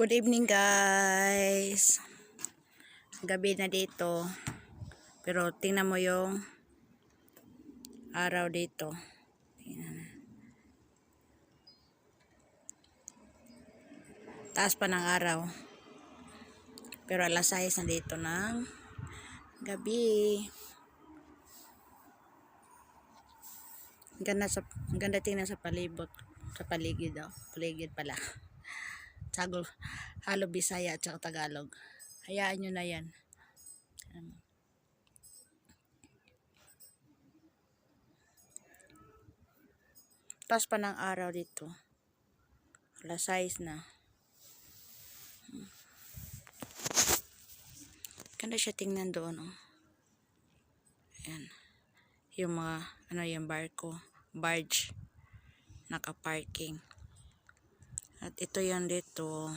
Good evening guys. Gabi na dito. Pero tingnan mo yung araw dito. Tingnan. Taas pa ng araw. Pero alas 6 na dito ng gabi. Ang ganda tingnan sa palibot. Sa paligid daw. Paligid pala. Sagol, halo Bisaya at saka Tagalog. Hayaan nyo na yan. Taas pa ng araw dito. Alas 6 na. Ganda siya tingnan doon. Oh. Ayan. Yung mga, yung barge. Naka-parking. At ito yan dito.